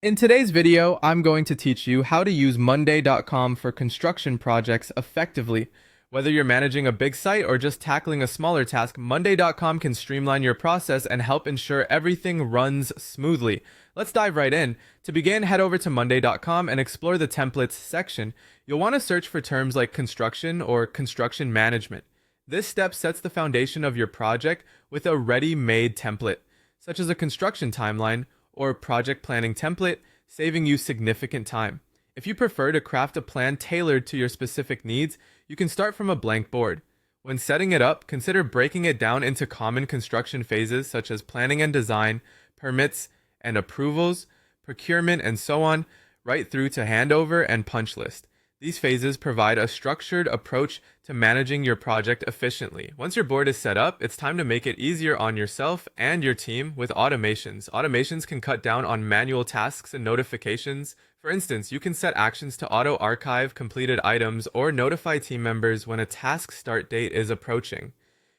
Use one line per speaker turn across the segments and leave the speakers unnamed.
In today's video, I'm going to teach you how to use Monday.com for construction projects effectively. Whether you're managing a big site or just tackling a smaller task, Monday.com can streamline your process and help ensure everything runs smoothly. Let's dive right in. To begin, head over to Monday.com and explore the templates section. You'll want to search for terms like construction or construction management. This step sets the foundation of your project with a ready-made template, such as a construction timeline or project planning template, saving you significant time. If you prefer to craft a plan tailored to your specific needs, you can start from a blank board. When setting it up, consider breaking it down into common construction phases such as planning and design, permits and approvals, procurement, and so on, right through to handover and punch list. These phases provide a structured approach to managing your project efficiently. Once your board is set up, it's time to make it easier on yourself and your team with automations. Automations can cut down on manual tasks and notifications. For instance, you can set actions to auto-archive completed items or notify team members when a task start date is approaching.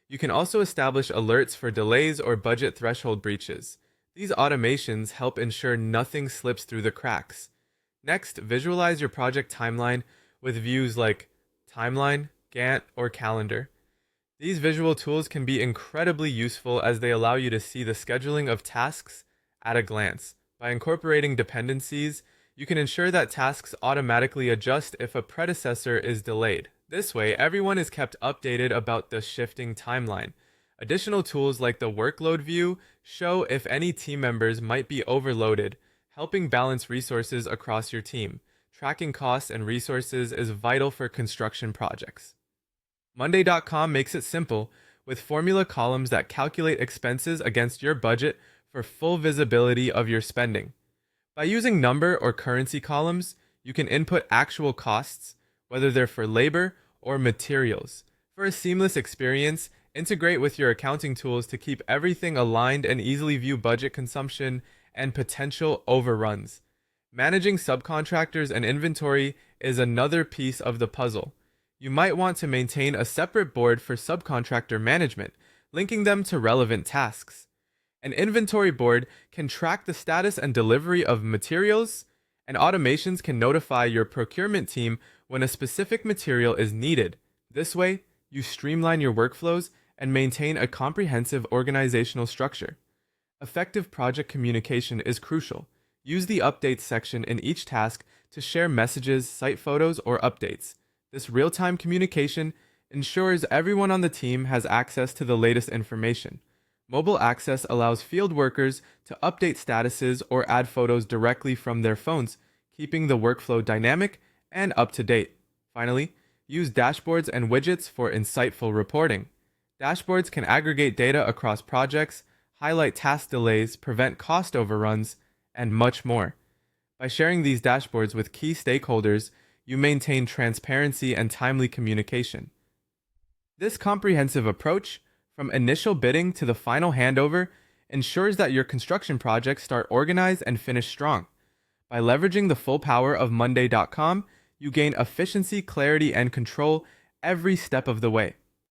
You can also establish alerts for delays or budget threshold breaches. These automations help ensure nothing slips through the cracks. Next, visualize your project timeline with views like Timeline, Gantt, or Calendar. These visual tools can be incredibly useful as they allow you to see the scheduling of tasks at a glance. By incorporating dependencies, you can ensure that tasks automatically adjust if a predecessor is delayed. This way, everyone is kept updated about the shifting timeline. Additional tools like the workload view show if any team members might be overloaded, helping balance resources across your team. Tracking costs and resources is vital for construction projects. Monday.com makes it simple, with formula columns that calculate expenses against your budget for full visibility of your spending. By using number or currency columns, you can input actual costs, whether they're for labor or materials. For a seamless experience, integrate with your accounting tools to keep everything aligned and easily view budget consumption and potential overruns. Managing subcontractors and inventory is another piece of the puzzle. You might want to maintain a separate board for subcontractor management, linking them to relevant tasks. An inventory board can track the status and delivery of materials, and automations can notify your procurement team when a specific material is needed. This way, you streamline your workflows and maintain a comprehensive organizational structure. Effective project communication is crucial. Use the updates section in each task to share messages, site photos, or updates. This real-time communication ensures everyone on the team has access to the latest information. Mobile access allows field workers to update statuses or add photos directly from their phones, keeping the workflow dynamic and up to date. Finally, use dashboards and widgets for insightful reporting. Dashboards can aggregate data across projects, highlight task delays, prevent cost overruns, and much more. By sharing these dashboards with key stakeholders, you maintain transparency and timely communication. This comprehensive approach, from initial bidding to the final handover, ensures that your construction projects start organized and finish strong. By leveraging the full power of Monday.com, you gain efficiency, clarity, and control every step of the way.